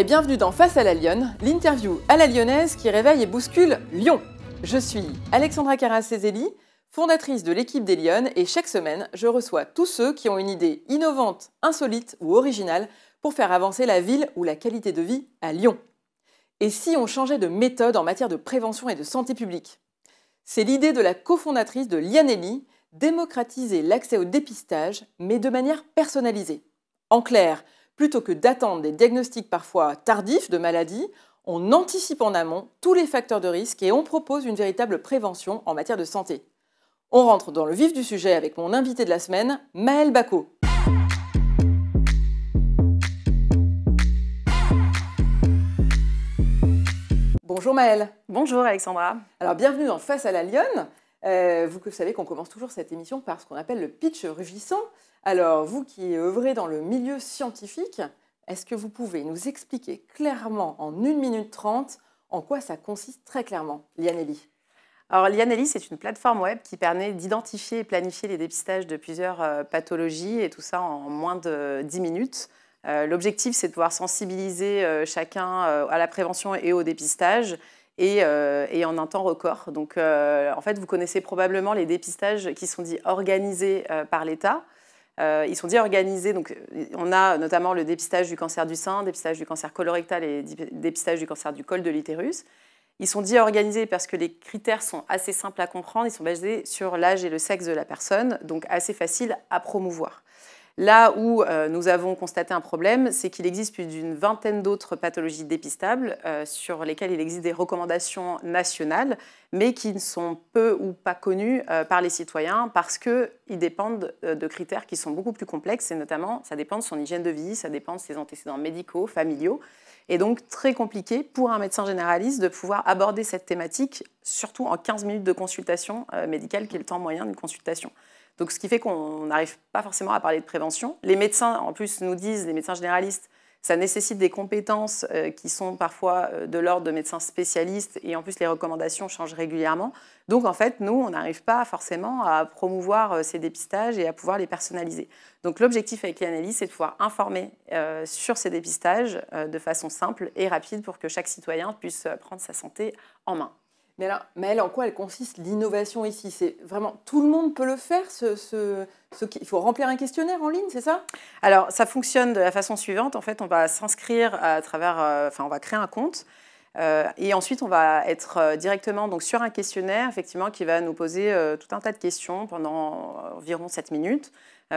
et bienvenue dans Face à la Lyonne, l'interview à la lyonnaise qui réveille et bouscule Lyon. Je suis Alexandra Carrasezeli, fondatrice de l'équipe des Lyonnes et chaque semaine, je reçois tous ceux qui ont une idée innovante, insolite ou originale pour faire avancer la ville ou la qualité de vie à Lyon. Et si on changeait de méthode en matière de prévention et de santé publique? C'est l'idée de la cofondatrice de Lyanelli, démocratiser l'accès au dépistage, mais de manière personnalisée. En clair, plutôt que d'attendre des diagnostics parfois tardifs de maladies, on anticipe en amont tous les facteurs de risque et on propose une véritable prévention en matière de santé. On rentre dans le vif du sujet avec mon invité de la semaine, Maëlle Bacot. Bonjour Maëlle. Bonjour Alexandra. Alors bienvenue dans Face à la Lyonne. Vous savez qu'on commence toujours cette émission par ce qu'on appelle le pitch rugissant. Alors vous qui œuvrez dans le milieu scientifique, est-ce que vous pouvez nous expliquer clairement en 1 minute 30 en quoi ça consiste très clairement, Lyanelli? Alors Lyanelli, c'est une plateforme web qui permet d'identifier et planifier les dépistages de plusieurs pathologies et tout ça en moins de 10 minutes. L'objectif, c'est de pouvoir sensibiliser chacun à la prévention et au dépistage et en un temps record. Donc, en fait, vous connaissez probablement les dépistages qui sont dits organisés par l'État. Ils sont dits organisés, donc on a notamment le dépistage du cancer du sein, dépistage du cancer colorectal et dépistage du cancer du col de l'utérus. Ils sont dits organisés parce que les critères sont assez simples à comprendre, ils sont basés sur l'âge et le sexe de la personne, donc assez faciles à promouvoir. Là où nous avons constaté un problème, c'est qu'il existe plus d'une vingtaine d'autres pathologies dépistables sur lesquelles il existe des recommandations nationales, mais qui ne sont peu ou pas connues par les citoyens parce qu'ils dépendent de critères qui sont beaucoup plus complexes et notamment, ça dépend de son hygiène de vie, ça dépend de ses antécédents médicaux, familiaux. Et donc très compliqué pour un médecin généraliste de pouvoir aborder cette thématique, surtout en 15 minutes de consultation médicale, qui est le temps moyen d'une consultation. Donc, ce qui fait qu'on n'arrive pas forcément à parler de prévention. Les médecins, en plus, nous disent, les médecins généralistes, ça nécessite des compétences qui sont parfois de l'ordre de médecins spécialistes et en plus, les recommandations changent régulièrement. Donc, en fait, nous, on n'arrive pas forcément à promouvoir ces dépistages et à pouvoir les personnaliser. Donc, l'objectif avec Lyanelli, c'est de pouvoir informer sur ces dépistages de façon simple et rapide pour que chaque citoyen puisse prendre sa santé en main. Mais alors, Maëlle, en quoi elle consiste l'innovation ici? C'est vraiment tout le monde peut le faire. Il faut remplir un questionnaire en ligne, c'est ça? Alors, ça fonctionne de la façon suivante. En fait, on va s'inscrire à travers, on va créer un compte. Et ensuite, on va être directement donc, sur un questionnaire effectivement, qui va nous poser tout un tas de questions pendant environ 7 minutes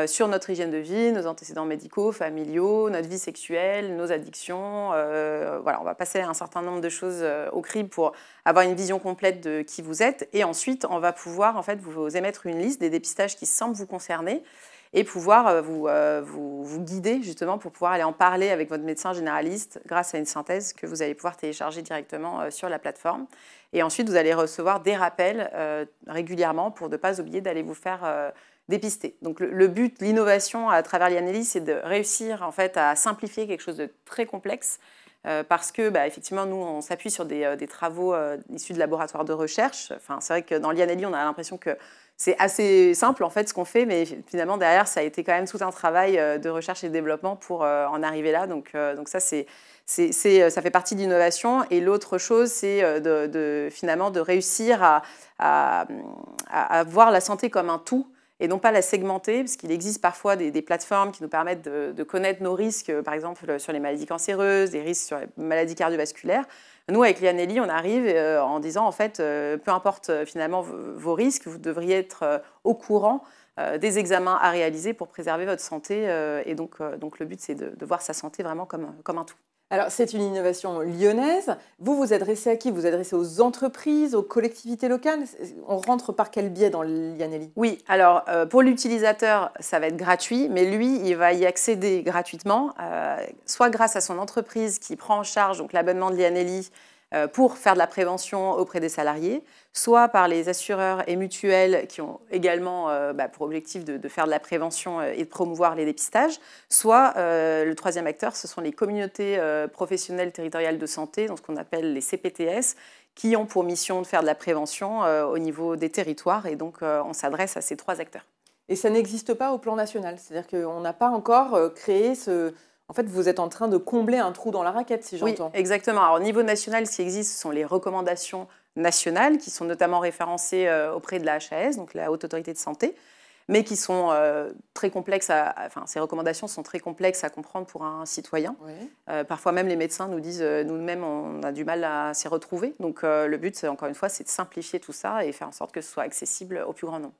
sur notre hygiène de vie, nos antécédents médicaux, familiaux, notre vie sexuelle, nos addictions. Voilà, on va passer un certain nombre de choses au crible pour avoir une vision complète de qui vous êtes. Et ensuite, on va pouvoir en fait, vous émettre une liste des dépistages qui semblent vous concerner et pouvoir vous guider justement pour pouvoir aller en parler avec votre médecin généraliste grâce à une synthèse que vous allez pouvoir télécharger directement sur la plateforme. Et ensuite, vous allez recevoir des rappels régulièrement pour ne pas oublier d'aller vous faire dépister. Donc le but, l'innovation à travers Lyanelli, c'est de réussir en fait, à simplifier quelque chose de très complexe parce que effectivement, nous, on s'appuie sur des travaux issus de laboratoires de recherche. Enfin, c'est vrai que dans Lyanelli, on a l'impression que c'est assez simple en fait ce qu'on fait, mais finalement derrière ça a été quand même tout un travail de recherche et de développement pour en arriver là. Donc ça ça fait partie de l'innovation. Et l'autre chose, c'est finalement de réussir à voir la santé comme un tout et non pas la segmenter, parce qu'il existe parfois des plateformes qui nous permettent de connaître nos risques, par exemple sur les maladies cancéreuses, des risques sur les maladies cardiovasculaires. Nous, avec Lyanelli, on arrive en disant, en fait, peu importe finalement vos risques, vous devriez être au courant des examens à réaliser pour préserver votre santé. Et donc le but, c'est de voir sa santé vraiment comme un tout. Alors, c'est une innovation lyonnaise. Vous vous adressez à qui? Vous vous adressez aux entreprises, aux collectivités locales? On rentre par quel biais dans Lyanelli? Oui, alors pour l'utilisateur, ça va être gratuit, mais lui, il va y accéder gratuitement, soit grâce à son entreprise qui prend en charge donc, l'abonnement de Lyanelli pour faire de la prévention auprès des salariés, soit par les assureurs et mutuelles qui ont également pour objectif de faire de la prévention et de promouvoir les dépistages, soit le troisième acteur, ce sont les communautés professionnelles territoriales de santé, donc ce qu'on appelle les CPTS, qui ont pour mission de faire de la prévention au niveau des territoires. Et donc, on s'adresse à ces 3 acteurs. Et ça n'existe pas au plan national? C'est-à-dire qu'on n'a pas encore créé En fait, vous êtes en train de combler un trou dans la raquette, si j'entends. Oui, exactement. Alors, au niveau national, ce qui existe, ce sont les recommandations nationales qui sont notamment référencées auprès de la HAS, donc la Haute Autorité de Santé, mais qui sont très complexes. Ces recommandations sont très complexes à comprendre pour un citoyen. Oui. Parfois même les médecins nous disent nous-mêmes on a du mal à s'y retrouver. Donc le but, encore une fois, c'est de simplifier tout ça et faire en sorte que ce soit accessible au plus grand nombre.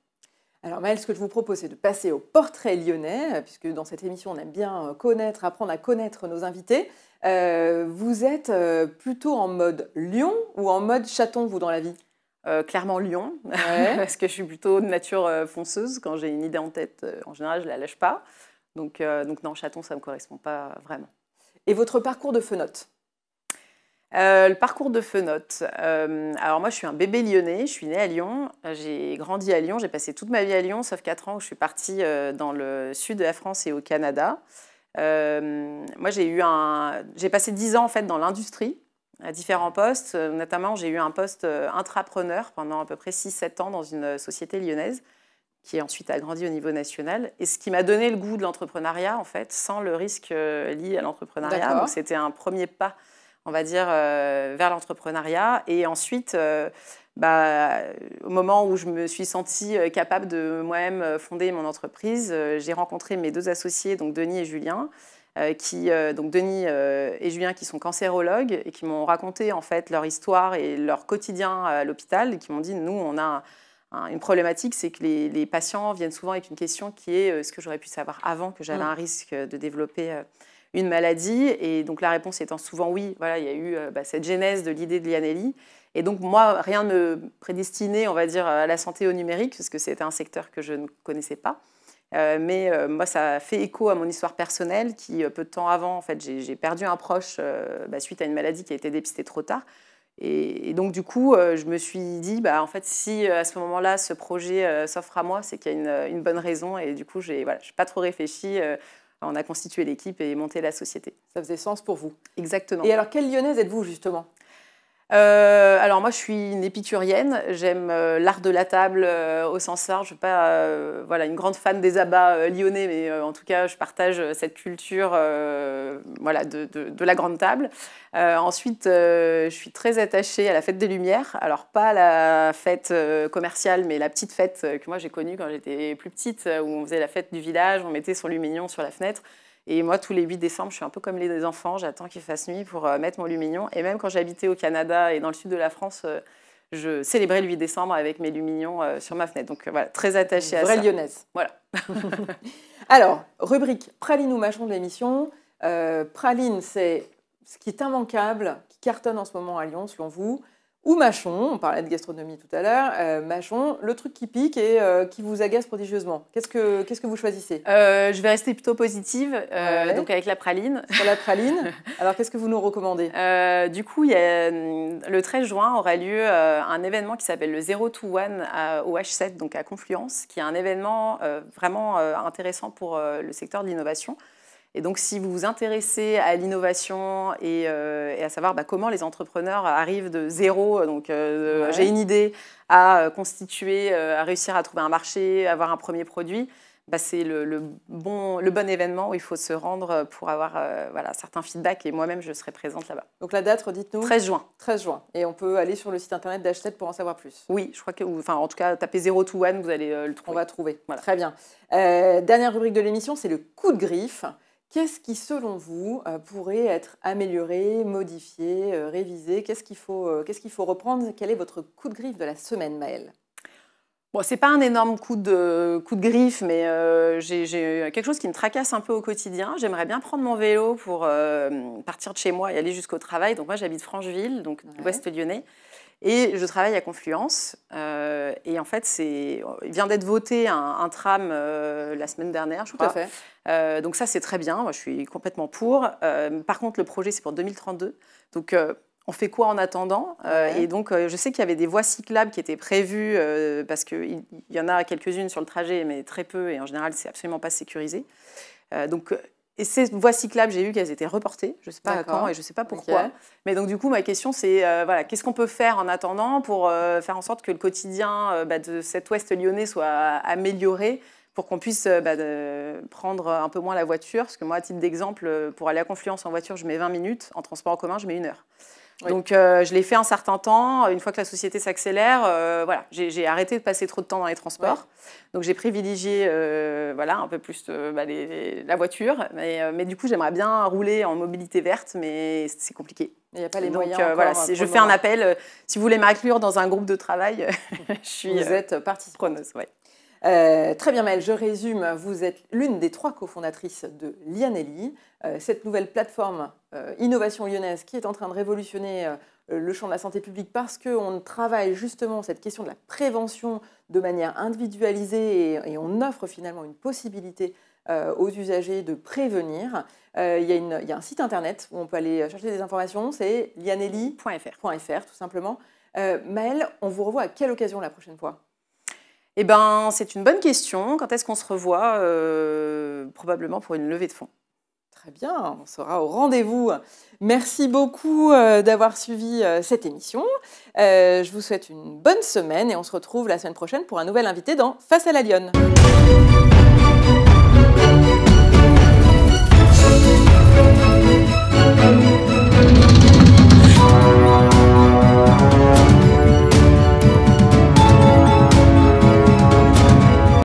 Alors Maëlle, ce que je vous propose, c'est de passer au portrait lyonnais, puisque dans cette émission, on aime bien apprendre à connaître nos invités. Vous êtes plutôt en mode lion ou en mode chaton, vous, dans la vie? Clairement Lyon, Ouais. parce que je suis plutôt de nature fonceuse. Quand j'ai une idée en tête, en général, je ne la lâche pas. Donc non, chaton, ça ne me correspond pas vraiment. Et votre parcours de fenote? Le parcours de fenote. Alors moi, je suis un bébé lyonnais, je suis née à Lyon, j'ai grandi à Lyon, j'ai passé toute ma vie à Lyon, sauf 4 ans où je suis partie dans le sud de la France et au Canada. Moi, j'ai passé 10 ans en fait dans l'industrie, à différents postes. Notamment, j'ai eu un poste intrapreneur pendant à peu près 6-7 ans dans une société lyonnaise qui ensuite a grandi au niveau national. Et ce qui m'a donné le goût de l'entrepreneuriat, en fait, sans le risque lié à l'entrepreneuriat. Donc, c'était un premier pas, on va dire, vers l'entrepreneuriat. Et ensuite, au moment où je me suis sentie capable de moi-même fonder mon entreprise, j'ai rencontré mes 2 associés, donc Denis et Julien, donc Denis et Julien qui sont cancérologues et qui m'ont raconté en fait leur histoire et leur quotidien à l'hôpital et qui m'ont dit nous on a une problématique, c'est que les patients viennent souvent avec une question qui est est-ce que j'aurais pu savoir avant que j'avais un risque de développer une maladie? Et donc la réponse étant souvent oui. Voilà, il y a eu cette genèse de l'idée de Lianelli. Et donc moi, rien ne me prédestinait, on va dire, à la santé au numérique, parce que c'était un secteur que je ne connaissais pas. Mais moi, ça fait écho à mon histoire personnelle qui, peu de temps avant, en fait, j'ai perdu un proche suite à une maladie qui a été dépistée trop tard. Et donc, du coup, je me suis dit, en fait, si à ce moment-là, ce projet s'offre à moi, c'est qu'il y a une bonne raison. Et du coup, je n'ai pas trop réfléchi. On a constitué l'équipe et monté la société. Ça faisait sens pour vous. Exactement. Et alors, quelle lyonnaise êtes-vous, justement? Alors moi, je suis une épicurienne. J'aime l'art de la table au sens large. Je ne suis pas une grande fan des abats lyonnais, mais en tout cas, je partage cette culture de la grande table. Ensuite, je suis très attachée à la fête des Lumières. Alors pas la fête commerciale, mais la petite fête que moi j'ai connue quand j'étais plus petite, où on faisait la fête du village, on mettait son lumignon sur la fenêtre. Et moi, tous les 8 décembre, je suis un peu comme les enfants, j'attends qu'il fasse nuit pour mettre mon lumignon. Et même quand j'habitais au Canada et dans le sud de la France, je célébrais le 8 décembre avec mes lumignons sur ma fenêtre. Donc voilà, très attachée à ça. Vraie lyonnaise. Voilà. Alors, rubrique praline ou mâchon de l'émission. Praline, c'est ce qui est immanquable, qui cartonne en ce moment à Lyon, selon vous. Ou mâchon, on parlait de gastronomie tout à l'heure, mâchon, le truc qui pique et qui vous agace prodigieusement. Qu'est-ce que vous choisissez? Je vais rester plutôt positive, donc avec la praline. Sur la praline. Alors, qu'est-ce que vous nous recommandez? Du coup, le 13 juin aura lieu un événement qui s'appelle le 021 au H7, donc à Confluence, qui est un événement vraiment intéressant pour le secteur de l'innovation. Et donc, si vous vous intéressez à l'innovation et à savoir comment les entrepreneurs arrivent de zéro, donc j'ai une idée, à constituer, à réussir à trouver un marché, à avoir un premier produit, c'est le bon événement où il faut se rendre pour avoir certains feedbacks. Et moi-même, je serai présente là-bas. Donc la date, redites-nous. 13 juin. 13 juin. Et on peut aller sur le site internet d'H7 pour en savoir plus. Oui, je crois que, en tout cas, tapez 021, vous allez le trouver. On va trouver. Voilà. Très bien. Dernière rubrique de l'émission, c'est le coup de griffe. Qu'est-ce qui, selon vous, pourrait être amélioré, modifié, révisé? Qu'est-ce qu'il faut reprendre? Quel est votre coup de griffe de la semaine, Maëlle? Bon, ce n'est pas un énorme coup de griffe, mais j'ai quelque chose qui me tracasse un peu au quotidien. J'aimerais bien prendre mon vélo pour partir de chez moi et aller jusqu'au travail. Donc moi, j'habite Francheville, donc l'ouest lyonnais. Et je travaille à Confluence. Et en fait, il vient d'être voté un tram la semaine dernière, je crois. Tout à fait. Donc ça, c'est très bien. Moi, je suis complètement pour. Par contre, le projet, c'est pour 2032. Donc, on fait quoi en attendant? Et donc, je sais qu'il y avait des voies cyclables qui étaient prévues parce qu'il y en a quelques-unes sur le trajet, mais très peu. Et en général, c'est absolument pas sécurisé. Et ces voies cyclables, j'ai vu qu'elles étaient reportées. Je ne sais pas quand et je ne sais pas pourquoi. Okay. Mais donc, du coup, ma question, c'est qu'est-ce qu'on peut faire en attendant pour faire en sorte que le quotidien de cet ouest lyonnais soit amélioré pour qu'on puisse prendre un peu moins la voiture. Parce que moi, à titre d'exemple, pour aller à Confluence en voiture, je mets 20 minutes. En transport en commun, je mets 1 heure. Oui. Donc, je l'ai fait un certain temps. Une fois que la société s'accélère, voilà, j'ai arrêté de passer trop de temps dans les transports. Oui. Donc, j'ai privilégié voilà, un peu plus la voiture. Mais du coup, j'aimerais bien rouler en mobilité verte, mais c'est compliqué. Il n'y a pas les moyens encore, voilà, je fais un appel. Si vous voulez m'inclure dans un groupe de travail, vous êtes participante. Ouais. Très bien, Maëlle, je résume. Vous êtes l'une des 3 cofondatrices de Lianelli, cette nouvelle plateforme Innovation Lyonnaise qui est en train de révolutionner le champ de la santé publique parce qu'on travaille justement cette question de la prévention de manière individualisée et on offre finalement une possibilité aux usagers de prévenir. Il y a un site internet où on peut aller chercher des informations, c'est lianelli.fr tout simplement. Maëlle, on vous revoit à quelle occasion la prochaine fois ? Eh ben, c'est une bonne question. Quand est-ce qu'on se revoit ? Probablement pour une levée de fonds. Très bien, on sera au rendez-vous. Merci beaucoup d'avoir suivi cette émission. Je vous souhaite une bonne semaine et on se retrouve la semaine prochaine pour un nouvel invité dans Face à la Lyonne.